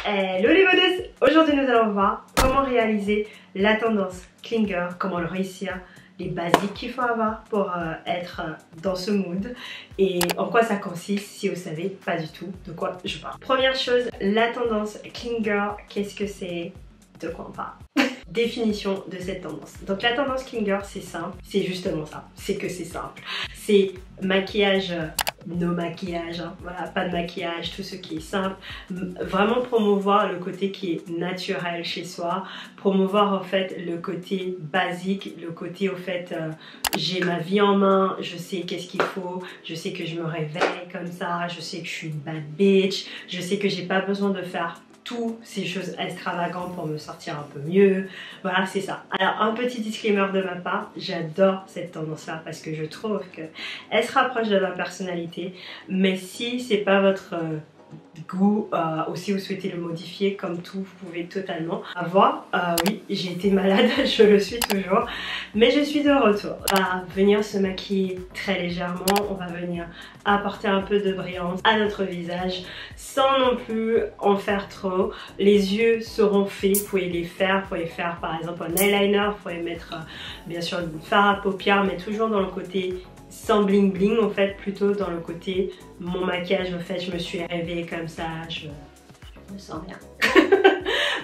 Hello les modestes. Aujourd'hui nous allons voir comment réaliser la tendance clinger, comment le réussir, les basiques qu'il faut avoir pour être dans ce mood et en quoi ça consiste si vous savez pas du tout de quoi je parle. Première chose, la tendance clinger, qu'est-ce que c'est? De quoi on parle? Définition de cette tendance. Donc la tendance clinger, c'est simple, c'est justement ça, c'est que c'est simple. C'est maquillage, no maquillage, hein, voilà, pas de maquillage, tout ce qui est simple. Vraiment promouvoir le côté qui est naturel chez soi, promouvoir en fait le côté basique, le côté au fait j'ai ma vie en main, je sais qu'est-ce qu'il faut, je sais que je me réveille comme ça, je sais que je suis une bad bitch, je sais que j'ai pas besoin de faire toutes ces choses extravagantes pour me sortir un peu mieux. Voilà, c'est ça. Alors, un petit disclaimer de ma part, j'adore cette tendance-là parce que je trouve qu'elle se rapproche de ma personnalité. Mais si c'est pas votre goût, ou si vous souhaitez le modifier, comme tout, vous pouvez totalement avoir. Oui, j'ai été malade, je le suis toujours, mais je suis de retour. On va venir se maquiller très légèrement, on va venir apporter un peu de brillance à notre visage sans non plus en faire trop. Les yeux seront faits, vous pouvez les faire par exemple un eyeliner, vous pouvez mettre bien sûr une fard à paupières, mais toujours dans le côté sans bling bling, en fait, plutôt dans le côté mon maquillage, en fait je me suis réveillée comme ça, je me sens bien.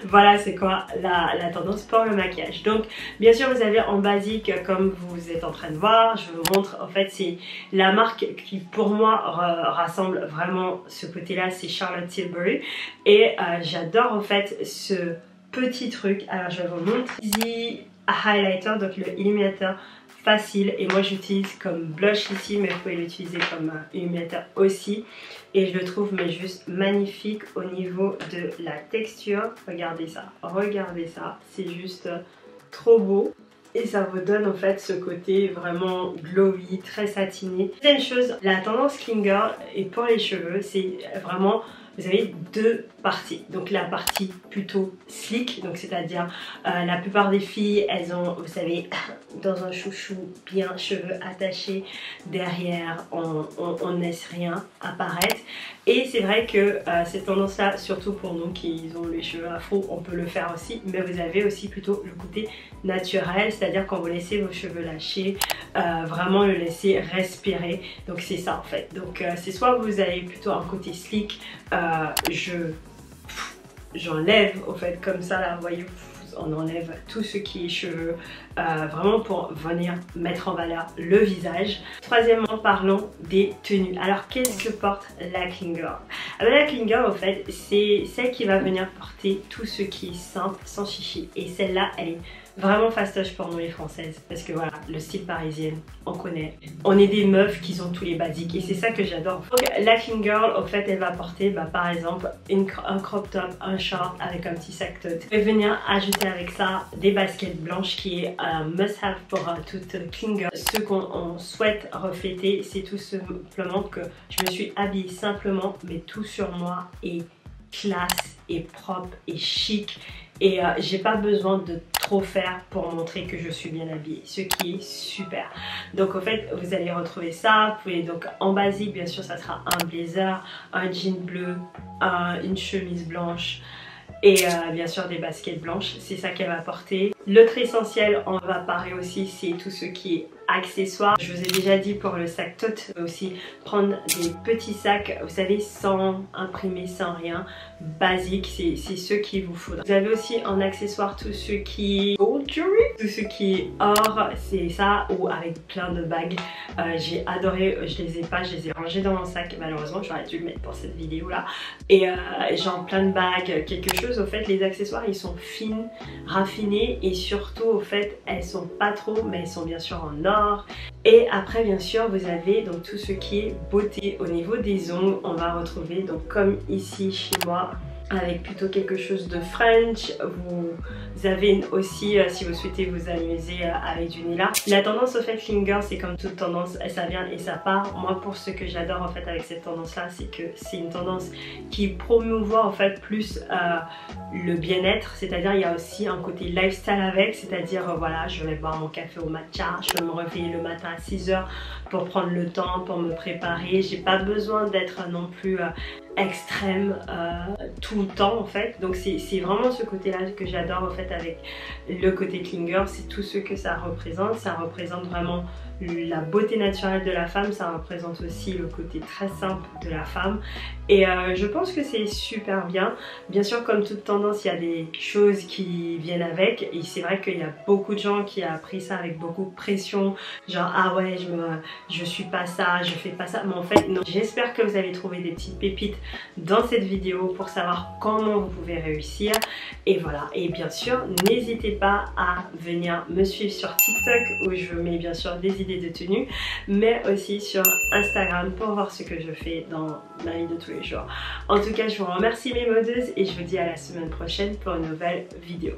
Voilà, c'est quoi la tendance pour le maquillage. Donc bien sûr vous avez en basique, comme vous êtes en train de voir, je vous montre, en fait c'est la marque qui pour moi rassemble vraiment ce côté là, c'est Charlotte Tilbury, et j'adore en fait ce petit truc. Alors je vais vous montrer. Easy Highlighter, donc le illuminateur facile, et moi j'utilise comme blush ici, mais vous pouvez l'utiliser comme illuminateur aussi, et je le trouve mais juste magnifique au niveau de la texture. Regardez ça, c'est juste trop beau et ça vous donne en fait ce côté vraiment glowy, très satiné. Deuxième chose, la tendance clinger, et pour les cheveux c'est vraiment, vous avez deux parties. Donc la partie plutôt slick, donc c'est-à-dire la plupart des filles, elles ont, vous savez, dans un chouchou bien, cheveux attachés, derrière on ne laisse rien apparaître. Et c'est vrai que cette tendance-là, surtout pour nous qui ont les cheveux afro, on peut le faire aussi, mais vous avez aussi plutôt le côté naturel, c'est-à-dire quand vous laissez vos cheveux lâcher, vraiment le laisser respirer. Donc c'est ça en fait. Donc c'est soit vous avez plutôt un côté slick, j'enlève au fait comme ça là, vous voyez, on enlève tout ce qui est cheveux, vraiment pour venir mettre en valeur le visage. Troisièmement, parlons des tenues. Alors qu'est-ce que porte la clinger? La clinger en fait c'est celle qui va venir porter tout ce qui est simple, sans chichi, et celle-là elle est vraiment fastoche pour nous les françaises, parce que voilà, le style parisien, on connaît, on est des meufs qui ont tous les basiques, et c'est ça que j'adore. Donc la clean girl, au fait, elle va porter par exemple un crop top, un short avec un petit sac tote. Vous pouvez venir ajouter avec ça des baskets blanches, qui est un must have pour toute clean girl. Ce qu'on souhaite refléter, c'est tout simplement que je me suis habillée simplement, mais tout sur moi est classe et propre et chic, et j'ai pas besoin de trop faire pour montrer que je suis bien habillée, ce qui est super. Donc en fait vous allez retrouver ça. Vous pouvez donc en basique, bien sûr ça sera un blazer, un jean bleu, une chemise blanche et bien sûr des baskets blanches, c'est ça qu'elle va porter. L'autre essentiel, on va parler aussi, c'est tout ce qui est accessoires. Je vous ai déjà dit pour le sac tote, aussi prendre des petits sacs, vous savez, sans imprimer, sans rien, basique, c'est ce qu'il vous faudra. Vous avez aussi en accessoire tout ce qui est gold jewelry, tout ce qui est or, c'est ça, ou avec plein de bagues. J'ai adoré, je les ai pas, je les ai rangées dans mon sac, malheureusement j'aurais dû le mettre pour cette vidéo là, et genre plein de bagues, quelque chose. Au fait les accessoires ils sont fines, raffinés, et surtout au fait elles sont pas trop, mais elles sont bien sûr en or. Et après bien sûr vous avez donc tout ce qui est beauté. Au niveau des ongles, on va retrouver donc comme ici chez moi, avec plutôt quelque chose de French. Vous avez aussi, si vous souhaitez vous amuser avec du nila. La tendance au fait clinger, c'est comme toute tendance, ça vient et ça part. Moi pour ce que j'adore en fait avec cette tendance là, c'est que c'est une tendance qui promouvoit en fait plus le bien-être, c'est-à-dire il y a aussi un côté lifestyle avec, c'est-à-dire voilà, je vais boire mon café au matcha, je vais me réveiller le matin à 6 h pour prendre le temps, pour me préparer. J'ai pas besoin d'être non plus extrême tout le temps en fait. Donc c'est vraiment ce côté là que j'adore en fait avec le côté clinger, c'est tout ce que ça représente. Ça représente vraiment la beauté naturelle de la femme, ça représente aussi le côté très simple de la femme et je pense que c'est super bien. Bien sûr, comme toute tendance, il y a des choses qui viennent avec et c'est vrai qu'il y a beaucoup de gens qui ont appris ça avec beaucoup de pression, genre ah ouais je suis pas ça, je fais pas ça, mais en fait non. J'espère que vous avez trouvé des petites pépites dans cette vidéo pour savoir comment vous pouvez réussir et voilà. Et bien sûr, n'hésitez pas à venir me suivre sur TikTok où je mets bien sûr des idées de tenue, mais aussi sur Instagram pour voir ce que je fais dans ma vie de tous les jours. En tout cas, je vous remercie mes modeuses et je vous dis à la semaine prochaine pour une nouvelle vidéo.